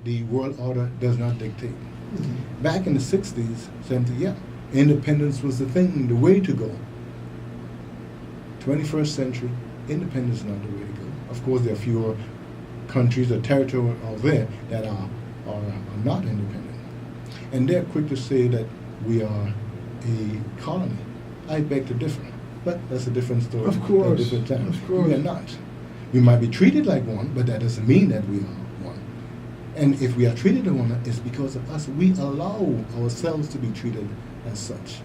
the world order does not dictate. Back in the 60s, 70s, yeah, independence was the thing, the way to go. 21st century, independence is not the way to go. Of course, there are fewer countries or territories out there that are not independent. And they're quick to say that we are a colony. I beg to differ. But that's a different story. Of course. A different time. Of course. We are not. We might be treated like one, but that doesn't mean that we are one. And if we are treated like one, it's because of us. We allow ourselves to be treated as such.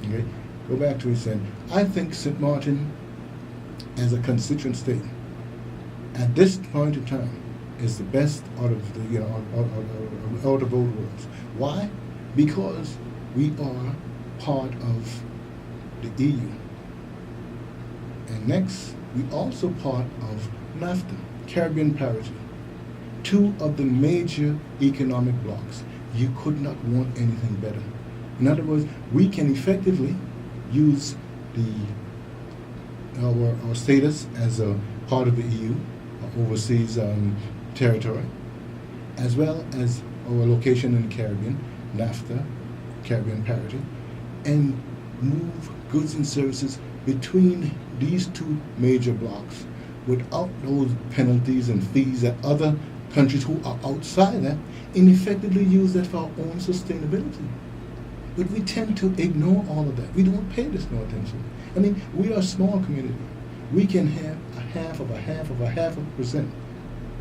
Okay? Go back to what he said. I think St. Maarten, as a constituent state, at this point in time, is the best out of the out of both worlds. Why? Because we are part of the EU. And next, we also part of NAFTA, Caribbean Parity, two of the major economic blocs. You could not want anything better. In other words, we can effectively use our status as a part of the EU, overseas territory, as well as our location in the Caribbean, NAFTA, Caribbean Parity, and move goods and services between these two major blocs without those penalties and fees that other countries who are outside that, and effectively use that for our own sustainability. But we tend to ignore all of that. We don't pay this no attention. I mean, we are a small community. We can have a half of a percent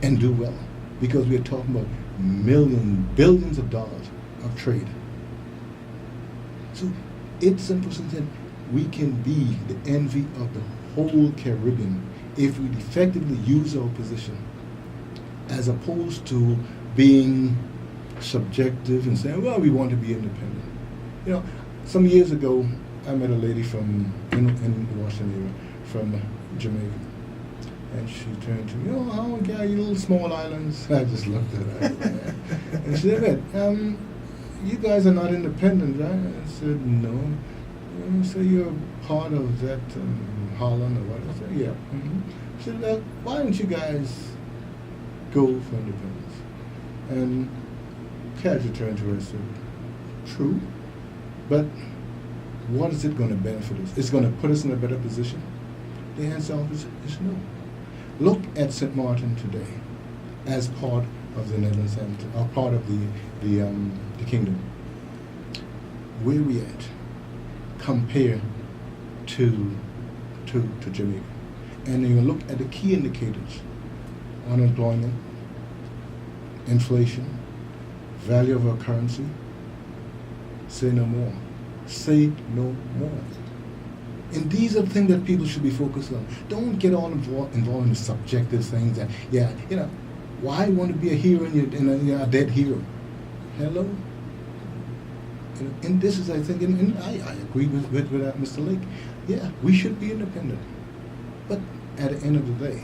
and do well, because we are talking about billions of dollars of trade. So it's simple that we can be the envy of the whole Caribbean if we effectively use our position, as opposed to being subjective and saying, well, we want to be independent. You know, some years ago, I met a lady from in Washington area from Jamaica, and she turned to me, oh, yeah, you little small islands. I just looked at her, and she said, you guys are not independent, right? I said, no. So you're part of that Holland or what? I said, yeah. Mm-hmm. She said, well, why don't you guys go for independence? And casually turned to her and said, true, but what is it going to benefit us? It's going to put us in a better position? The answer is no. Look at St. Maarten today as part of the Netherlands or part of the kingdom. Where we at compared to Jamaica? And you look at the key indicators: unemployment, inflation, value of our currency. Say no more. Say no more. And these are things that people should be focused on. Don't get all involved in the subjective things that, why want to be a hero and you're a dead hero? Hello? And this is, I think, and I agree with Mr. Lake. Yeah, we should be independent. But at the end of the day,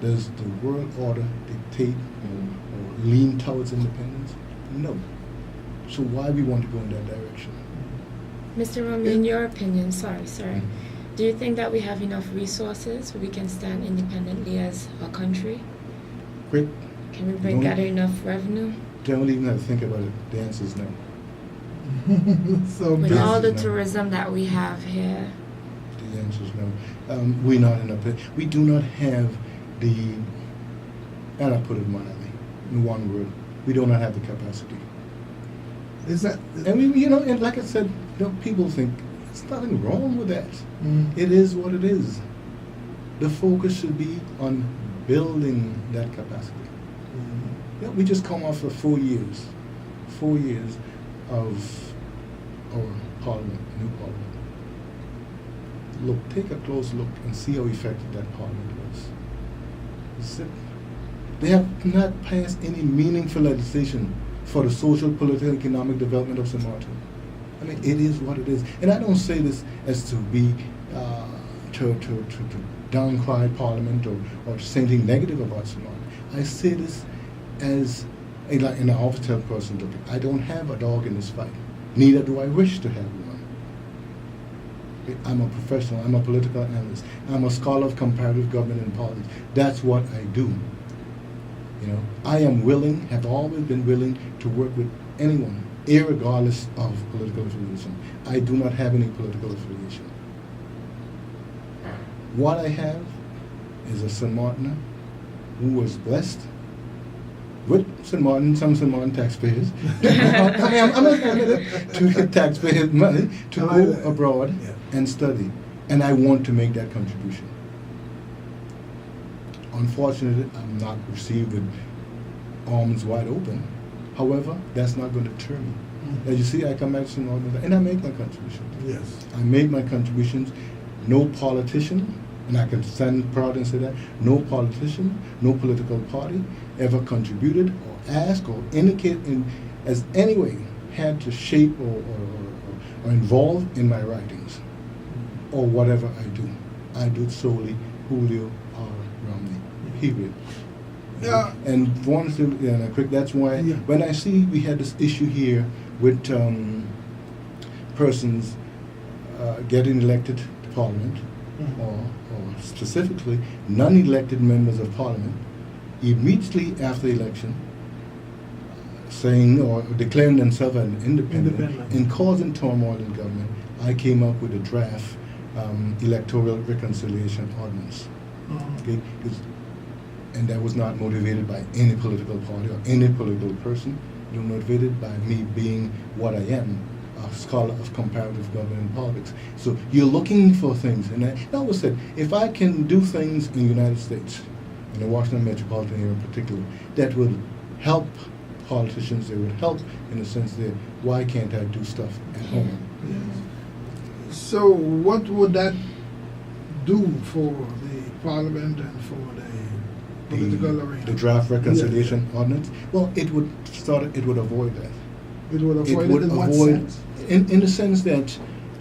does the world order dictate or lean towards independence? No. So why we want to go in that direction? Mr. Romney, in your opinion, do you think that we have enough resources where we can stand independently as a country? Great. Can we gather enough revenue? Don't even have to think about it. The answer is no. So with all the tourism that we have here? The answer is no. We're not in a place. We do not have the, and I put it mildly, in one word, we do not have the capacity. Is that? And we, and like I said, people think there's nothing wrong with that. It is what it is. The focus should be on building that capacity. We just come off of 4 years of our parliament, new parliament. Look, take a close look and see how effective that parliament was. They have not passed any meaningful legislation for the social, political, economic development of St. Maarten. I mean, it is what it is. And I don't say this as to be, to downcry Parliament or to say anything negative about St. Maarten. I say this as, and I often tell a person, look, I don't have a dog in this fight. Neither do I wish to have one. I'm a professional, I'm a political analyst, I'm a scholar of comparative government and politics. That's what I do. You know, I am willing, have always been willing to work with anyone, irregardless of political affiliation. I do not have any political affiliation. What I have is a St.Maarten who was blessed with some St. Maarten taxpayers. I'm not to get taxpayers' money to go abroad and study. And I want to make that contribution. Unfortunately, I'm not received with arms wide open. However, that's not going to deter me. As you see, I come back to St. Maarten and I make my contributions. Yes. I make my contributions. No politician, and I can stand proud and say that, no politician, no political party ever contributed or asked or indicated in as any way had to shape or involve in my writings or whatever I do. I do solely Julio Romney. Period. Yeah. And one thing, and quick, that's why when I see we had this issue here with persons getting elected to Parliament, or specifically non-elected members of Parliament, immediately after the election, saying or declaring themselves an independent and causing turmoil in government, I came up with a draft electoral reconciliation ordinance. Okay? And that was not motivated by any political party or any political person. It was motivated by me being what I am, a scholar of comparative government and politics. So you're looking for things, and I always said, if I can do things in the United States, in the Washington metropolitan area in particular, that would help politicians, they would help in the sense that why can't I do stuff at home? Yes. So what would that do for the Parliament and for the political arena? The draft reconciliation ordinance? Well, it would avoid that. It would avoid it in what avoid, sense? in the sense that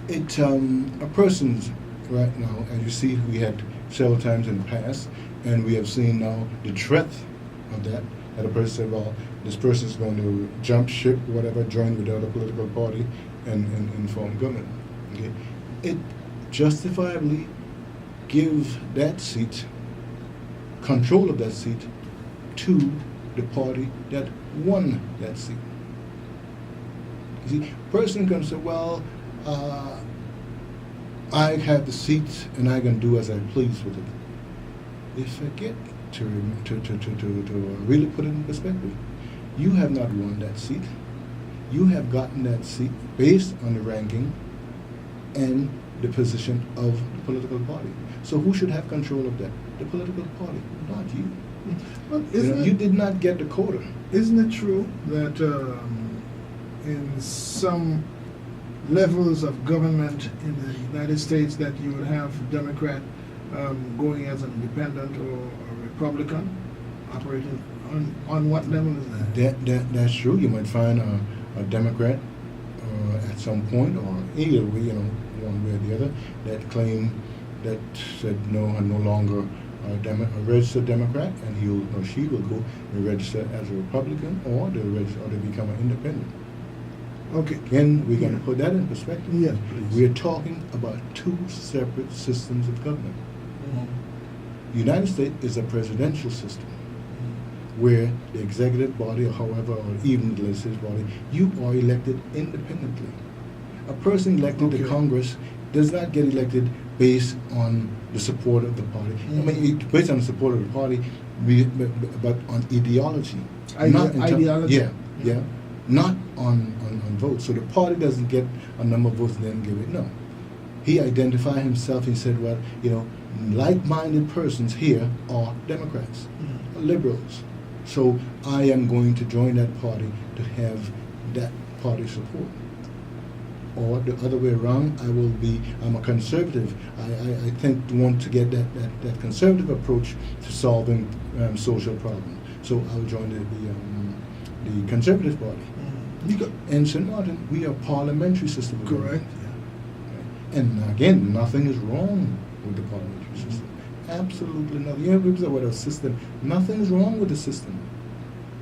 it a person's right now, as you see, we had several times in the past, and we have seen now the threat of that a person said, well, this person is going to jump ship, whatever, join with the other political party and form government. Okay? It justifiably gives that seat, control of that seat, to the party that won that seat. You see, a person can say, well, I have the seat and I can do as I please with it. They forget to really put it in perspective. You have not won that seat. You have gotten that seat based on the ranking and the position of the political party. So who should have control of that? The political party, not you. But You did not get the quota. Isn't it true that in some levels of government in the United States that you would have Democrat going as an independent or a Republican operating on what level is that? That's true. You might find a Democrat at some point, or either way, one way or the other, that claim that said no, I'm no longer a registered Democrat, and he or she will go and register as a Republican, or they become an independent. Okay. Again, we're going to put that in perspective. Yes, please. We're talking about two separate systems of government. The United States is a presidential system where the executive body, or however, or even the legislative body, you are elected independently. A person elected to Congress does not get elected based on the support of the party. I mean, based on the support of the party, but on ideology. Ideology. Yeah. Not on votes. So the party doesn't get a number of votes and then give it. No. He identified himself. He said, well, like-minded persons here are Democrats, liberals. So I am going to join that party to have that party support. Or the other way around, I'm a conservative. I want to get that conservative approach to solving social problems. So I'll join the conservative party. In St. Maarten, we are a parliamentary system. Correct. Yeah. And again, nothing is wrong with the parliamentary system. Absolutely nothing. We say what a system. Nothing's wrong with the system.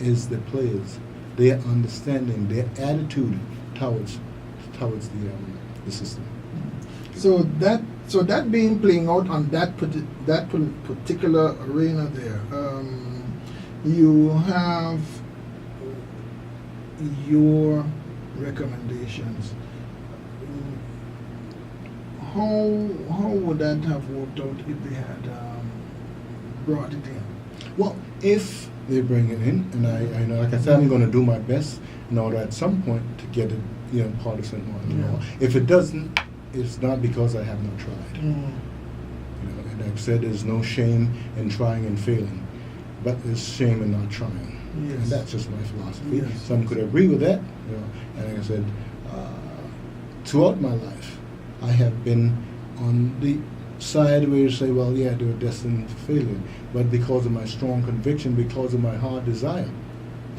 Is the players, their understanding, their attitude towards the system. So that being playing out on that particular arena there, you have your recommendations. How would that have worked out if they had brought it in? Well, if they bring it in, and I know, like I said, I'm going to do my best in order at some point to get it, part of St.Maarten Yeah. law. If it doesn't, it's not because I have not tried. And I've said there's no shame in trying and failing, but there's shame in not trying. Yes. And that's just my philosophy. Yes. Some could agree with that, And like I said, throughout my life, I have been on the side where you say, well, yeah, they were destined for failure. But because of my strong conviction, because of my hard desire,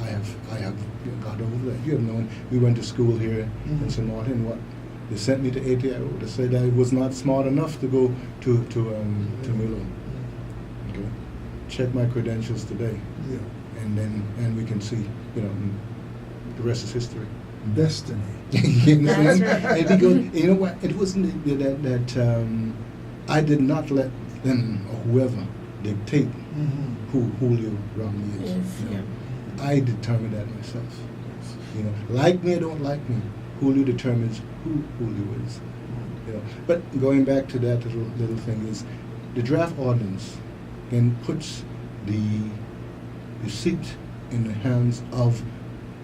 I have got over that. You have known, we went to school here in St.Maarten. What? They sent me to ATIO. They said I was not smart enough to go to Milo. Okay, check my credentials today, Yeah. and we can see, the rest is history. Destiny. You know what I mean? That's right. And because, you know what? It wasn't that I did not let them or whoever dictate who Julio Romney is. Yes, you know. yeah. I determine that myself. Like me or don't like me, Julio determines who Julio is. But going back to that little thing is, the draft ordinance then puts the seat in the hands of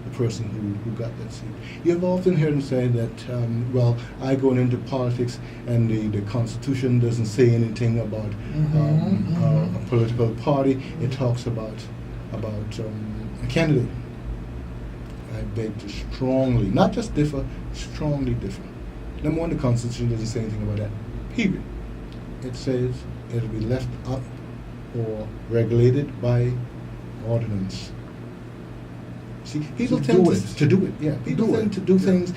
the person who got that seat. You've often heard him say that, I going into politics and the Constitution doesn't say anything about a political party. It talks about a candidate. I beg to strongly, not just differ, strongly differ. Number one, the Constitution doesn't say anything about that, period. It says it'll be left up or regulated by ordinance. See, people To tend do to do it. Yeah, people Do tend it. to do Yeah. things,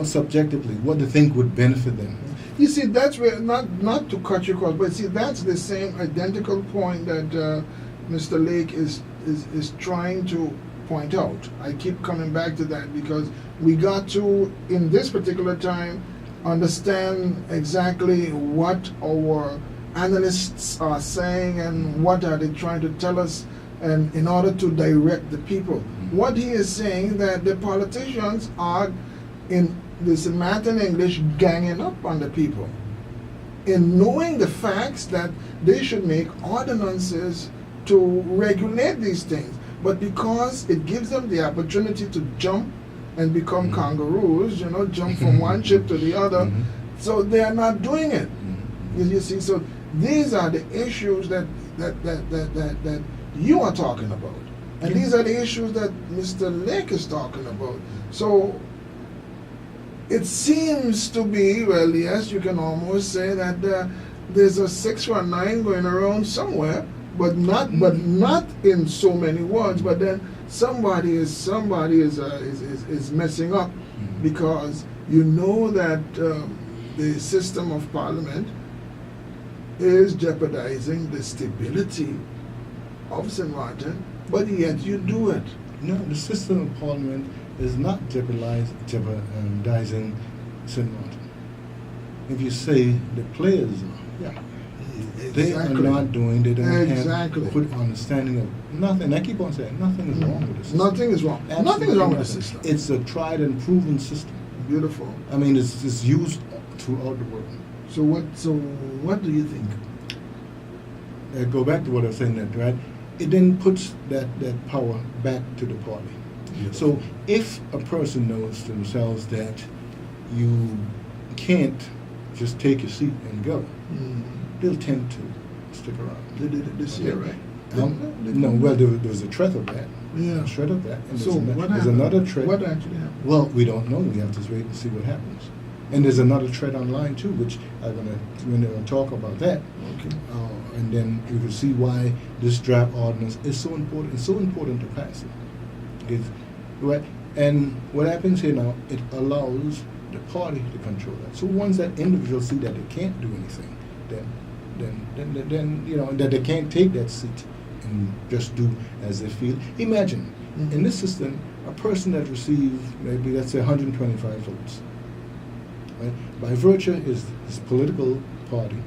subjectively, what they think would benefit them. You see, that's where, not to cut you across, but see, that's the same identical point that Mr. Lake is trying to point out. I keep coming back to that because we got to, in this particular time, understand exactly what our analysts are saying and what are they trying to tell us, and in order to direct the people. What he is saying, that the politicians are, in the St.Maarten English, ganging up on the people in knowing the facts that they should make ordinances to regulate these things, but because it gives them the opportunity to jump and become kangaroos, jump from one ship to the other, so they are not doing it. You see, so these are the issues that you are talking about, and these are the issues that Mr. Lake is talking about. So it seems to be, well, yes, you can almost say that there's a 619 going around somewhere, but not in so many words. But then somebody is messing up, because that the system of parliament is jeopardizing the stability of St.Maarten, but yet you do it. No, the system of parliament is not jeopardizing St.Maarten. If you say the players are, they are not doing, they don't have good understanding of nothing. I keep on saying nothing is wrong with the system. Nothing is wrong. Absolutely nothing is wrong with the nothing. system. It's a tried and proven system. Beautiful. I mean, it's used throughout the world. So what do you think? Go back to what I was saying, that right? It then puts that power back to the party. So if a person knows to themselves that you can't just take your seat and go, they'll tend to stick around. They did it this year, right? No, well, there was a threat of that. Yeah. A threat of that. And So what there's happened? another threat. What actually happened? Well, we don't know. We have to wait and see what happens. And there's another threat online too, which we're going to talk about that. Okay. And then you can see why this draft ordinance is so important. It's so important to pass it. Right? And what happens here now, it allows the party to control that. So once that individual see that they can't do anything, then that they can't take that seat and just do as they feel. Imagine, in this system, a person that receives maybe, let's say, 125 votes, right? By virtue of his political party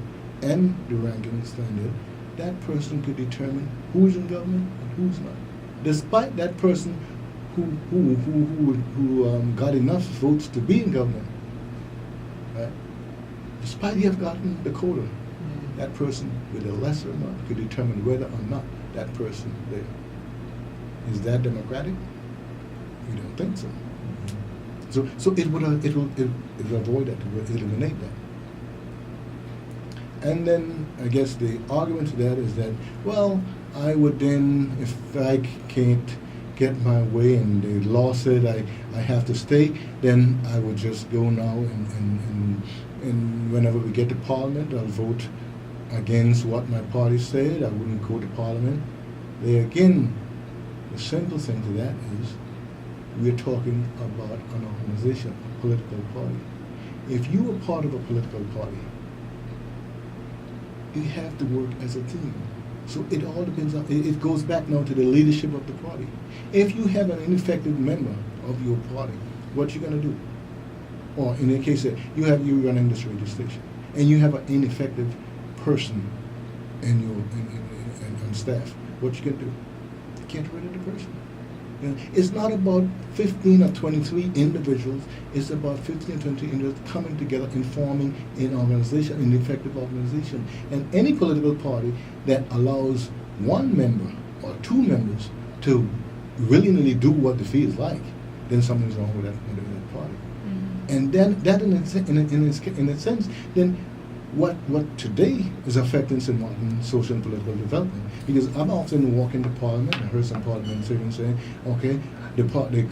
and the ranking standard, that person could determine who's in government and who's not. despite that person who got enough votes to be in government, right? Despite he have gotten the quota, that person with a lesser amount could determine whether or not that person there. Is that democratic? We don't think so. So it will avoid that, it will eliminate that. And then I guess the argument to that is that, well, I would then, if I can't get my way and the law said I have to stay, then I would just go now and whenever we get to Parliament, I'll vote against what my party said. I wouldn't go to Parliament. There again, the simple thing to that is we're talking about an organization, a political party. If you are part of a political party, you have to work as a team. So it all depends on, it goes back now to the leadership of the party. If you have an ineffective member of your party, what you going to do? Or in the case that you running this radio station, and you have an ineffective person in your on staff, what you going to do? You can't get rid of the person. You know, it's not about 15 or 23 individuals. It's about 15 or 20 individuals coming together and forming an organization, an effective organization. And any political party that allows one member or two members to willingly do what they feel like, then something's wrong with that party. Mm-hmm. And then that, in a sense, then what today is affecting St.Maarten social and political development. Because I'm often walking to Parliament, I heard some parliamentarians saying, okay, the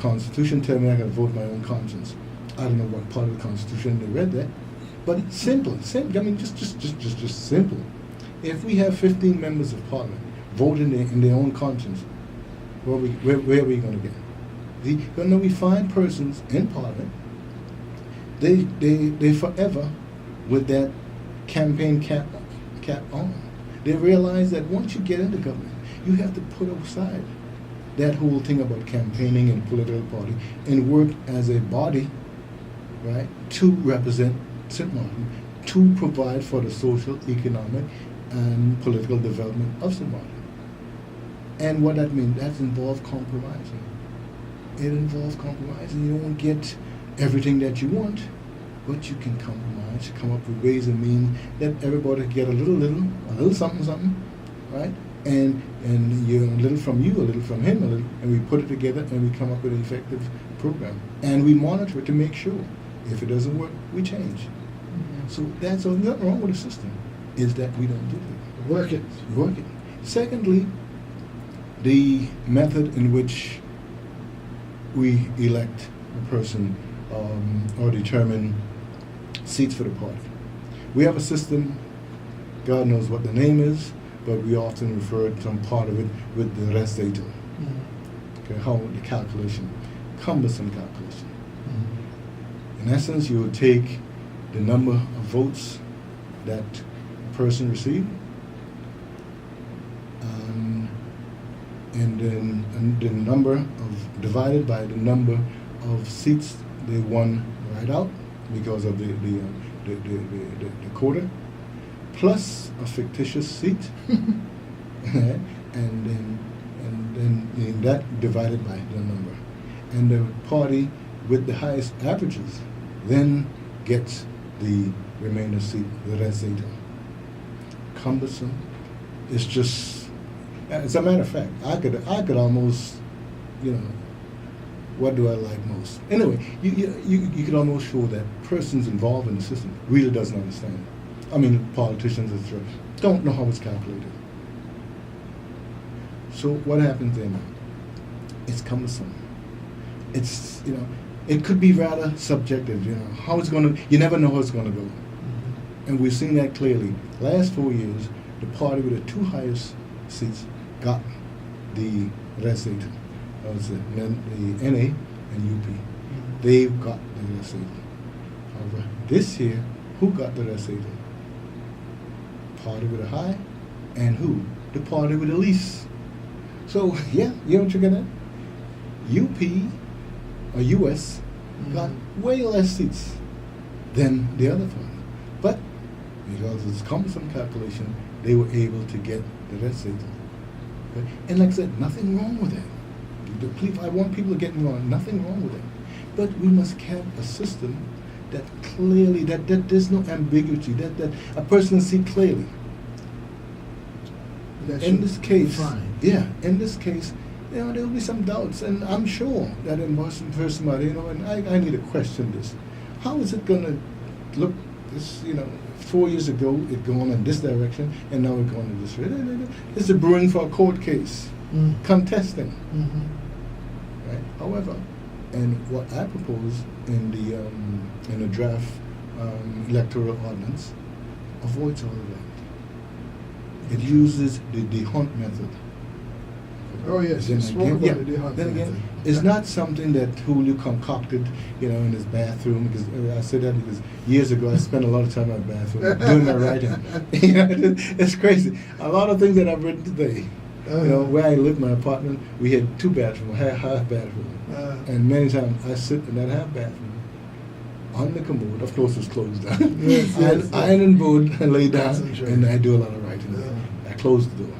Constitution tell me I can vote my own conscience. I don't know what part of the Constitution they read that, but it's simple. I mean, just simple. If we have 15 members of Parliament voting in their own conscience, where are we going to get? When we find persons in Parliament, they forever with that campaign cap on. They realize that once you get into government, you have to put aside that whole thing about campaigning and political party and work as a body, right, to represent St.Maarten, to provide for the social, economic, and political development of St.Maarten. And what that means, that involves compromising. It involves compromising. You don't get everything that you want, but you can compromise, come up with ways and means that everybody get a little something, right? And you, a little from you, a little from him, and we put it together and we come up with an effective program. And we monitor it to make sure. If it doesn't work, we change. Mm-hmm. So that's nothing wrong with the system, is that we don't do it. Work it. Secondly, the method in which we elect a person or determine seats for the party. We have a system, God knows what the name is, but we often refer to some part of it with the restator. Mm-hmm. Okay, how the calculation, cumbersome calculation. Mm-hmm. In essence, you would take the number of votes that a person received, and then the number of divided by the number of seats they won right out because of the quota, plus a fictitious seat, and then that divided by the number, and the party with the highest averages then gets the remainder seat, the rest seat. Cumbersome. It's just. As a matter of fact, I could almost, what do I like most? Anyway, you could almost show that persons involved in the system really doesn't understand it. I mean, politicians, etc., don't know how it's calculated. So what happens then? It's cumbersome. It's, it could be rather subjective, how it's going to, you never know how it's going to go. Mm-hmm. And we've seen that clearly. Last 4 years, the party with the two highest seats got the rest seat. That was the NA and UP. Mm-hmm. They've got the rest seat. However, this year, who got the rest seat? Party with a high, and who? The party with the least. So, yeah, you know what you're gonna? UP or US got way less seats than the other party. But because it's cumbersome calculation, they were able to get the rest seat. Okay? And like I said, nothing wrong with that. I want people to get me wrong. Nothing wrong with it, but we must have a system that clearly that there's no ambiguity. That a person see clearly. That In should this case, be fine. yeah, in this case, there will be some doubts, and I'm sure that in Boston First Mother, and I need to question this. How is it going to look? This, 4 years ago, it going in this direction, and now it's going in this direction. It's a brewing for a court case, contesting, Mm-hmm. right? However, and what I propose in the draft electoral ordinance avoids all of that. It uses the hunt method. Oh, yes, Then you spoke again, about the hunt then again, method. it's not something that Julio concocted, in his bathroom. Because I said that because years ago I spent a lot of time in my bathroom doing my writing. It's crazy. A lot of things that I've written today. Where I lived, my apartment, we had 2 bathrooms, half bathroom, and many times I sit in that half bathroom on the commode. Of course, it's closed down. Yes. Iron board and lay down, Concentrate. and I do a lot of writing. Yeah. I closed the door.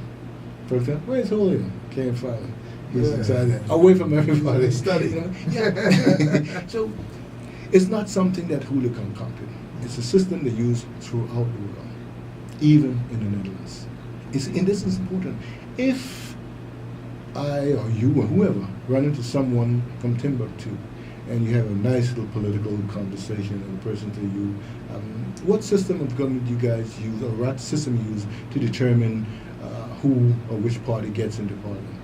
First time, where's Julio? Can't find him. He's Yeah. inside, away from everybody. Study. Yeah. So it's not something that Julio concocted. It's a system they use throughout the world, even in the Netherlands. And this is important. If I or you or whoever run into someone from Timbuktu and you have a nice little political conversation and the person to you, what system of government you guys use or what system you use to determine who or which party gets into parliament?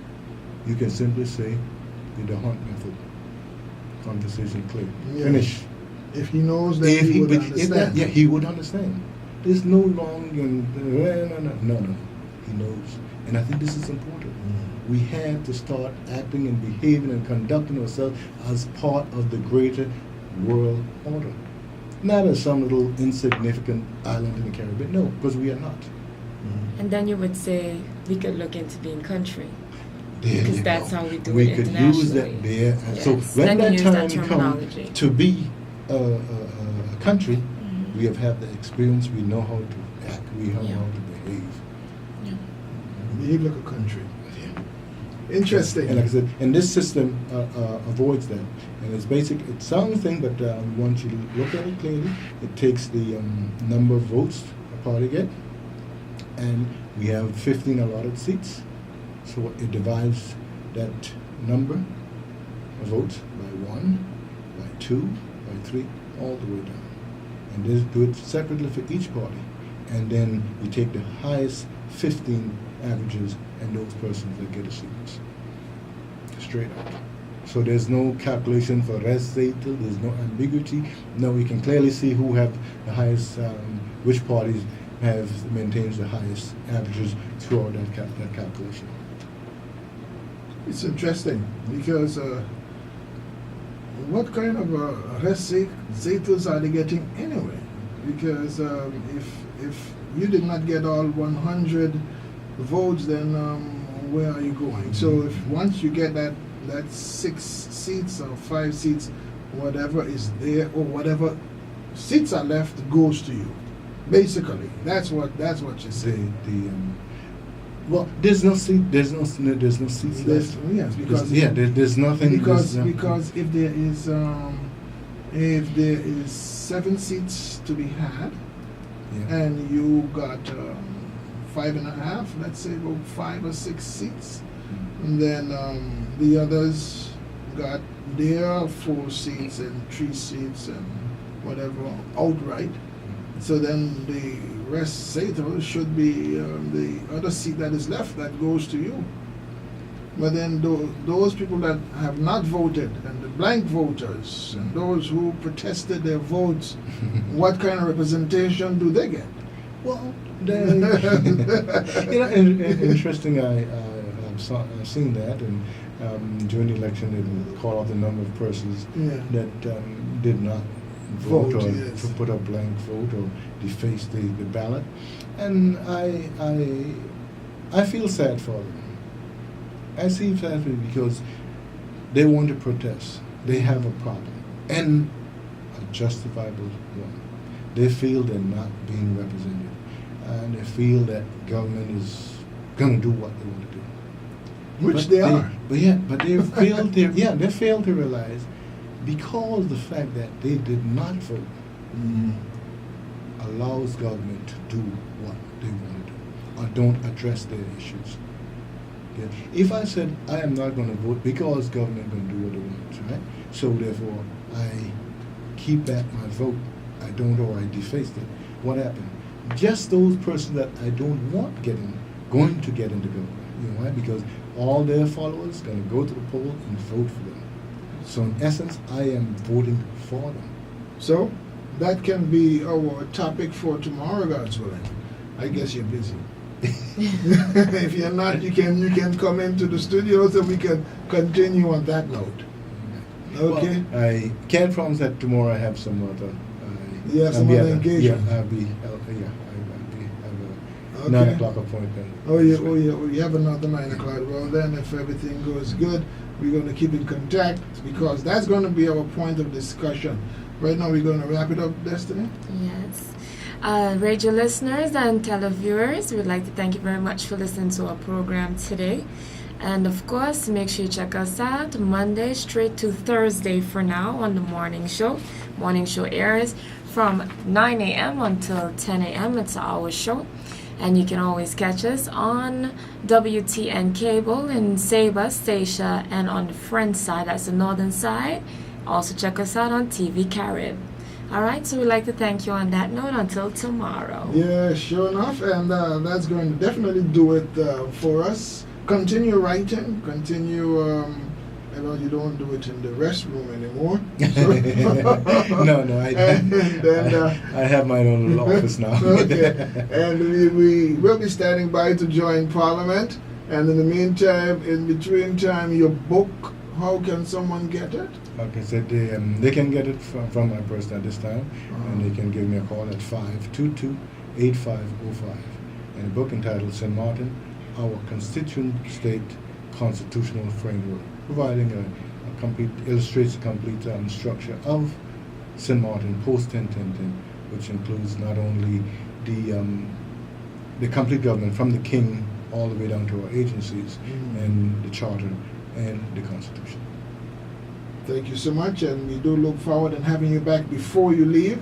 You can simply say the hunt method. Conversation clear. Yeah. Finish. If he knows that he would understand. He would understand. There's no long no. He knows. And I think this is important. We have to start acting and behaving and conducting ourselves as part of the greater world order. Not as some little insignificant island in the Caribbean. No, because we are not. And then you would say we could look into being country. There Because you that's go. how we do We it could use that internationally. there. Yes. So when Then you that use that time terminology. comes to be a country, we have had the experience. We know how to act. We know Yeah. how to behave. Yeah. Behave like a country. Yeah. Interesting. And like I said, and this system avoids that. And it's basic. It's something, but once you look at it clearly, it takes the number of votes a party get, and we have 15 allotted seats. So it divides that number of votes by 1, by 2, by 3, all the way down. And this do it separately for each party. And then we take the highest 15 averages and those persons that get a seat. Straight up. So there's no calculation for res zeta, there's no ambiguity. No, we can clearly see who have the highest, which parties maintains the highest averages throughout that calculation. It's interesting because what kind of res zetas are they getting anyway? Because if you did not get all 100 votes, then where are you going? So if once you get that 6 seats or 5 seats, whatever is there or whatever seats are left goes to you. Basically, that's what you say. Well, there's no seats left. Yes, because there's nothing. Because if there is 7 seats to be had, yeah. and you got 5.5, let's say about 5 or 6 seats, and then the others got their 4 seats and 3 seats and whatever outright. So then the rest Sato should be the other seat that is left that goes to you. But then those people that have not voted and the blank voters and those who protested their votes, what kind of representation do they get? Well, interesting. I've seen that, and during the election, they would call out the number of persons that did not vote or yes. put a blank vote or deface the ballot, and I feel sad for them. I feel sad for them because they want to protest. They have a problem, and a justifiable one. They feel they're not being represented, and they feel that government is going to do what they want to do. Which But they are. But they failed to, they failed to realize, because the fact that they did not vote Mm. allows government to do what they want to do, or don't address their issues. Okay? If I said I am not going to vote because government going to do what they want, right? So therefore I keep back my vote, I don't, or I defaced it. What happened? Just those persons that I don't want going to get into government. You know why? Because all their followers going to go to the poll and vote for them. So in essence, I am voting for them. So that can be our topic for tomorrow, God's willing. I guess you're busy. If you're not, you can come into the studio so we can continue on that note. Okay. Well, I can't promise that tomorrow I have some other. You have I'll some be other at a- engagement? Yeah, I'll be have a Okay. 9 o'clock appointment. Oh, you have another 9 o'clock. Well, then, if everything goes good, we're going to keep in contact, because that's going to be our point of discussion. Right now, we're going to wrap it up, Destiny. Yes. Radio listeners and televiewers, we'd like to thank you very much for listening to our program today. And of course, make sure you check us out Monday straight to Thursday for now on the morning show. Morning show airs from 9 a.m. until 10 a.m. It's an hour show. And you can always catch us on WTN Cable in Saba, Stacia, and on the French side, that's the northern side. Also check us out on TV Carib. All right, so we'd like to thank you on that note until tomorrow. Yeah, sure enough, and that's going to definitely do it for us. Continue writing, continue. You don't do it in the restroom anymore. No, I have my own little office now. Okay, and we will be standing by to join Parliament. And in the meantime, in between time, your book, how can someone get it? Like I said, they can get it from my person at this time, and they can give me a call at 522-8505. And a book entitled St.Maarten, Our Constituent State Constitutional Framework, providing a complete, illustrates a complete structure of St.Maarten post-1010, which includes not only the complete government from the king all the way down to our agencies and the charter and the constitution. Thank you so much, and we do look forward to having you back before you leave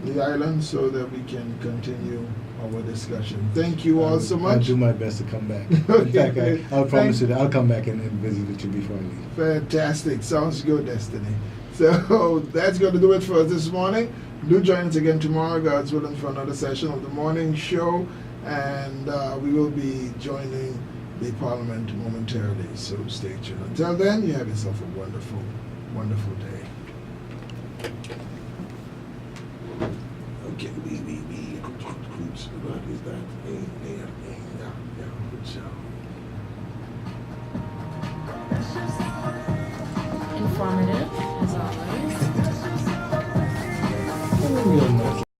the island so that we can continue our discussion. Thank you all so much. I'll do my best to come back. Okay, In fact, I'll promise you that I'll come back and visit with you before I leave. Fantastic. Sounds good, Destiny. So that's going to do it for us this morning. Do join us again tomorrow, God's willing, for another session of the morning show. And we will be joining the Parliament momentarily. So stay tuned. Until then, you have yourself a wonderful, wonderful day. Okay, what is that? Yeah, good job. Informative, as always.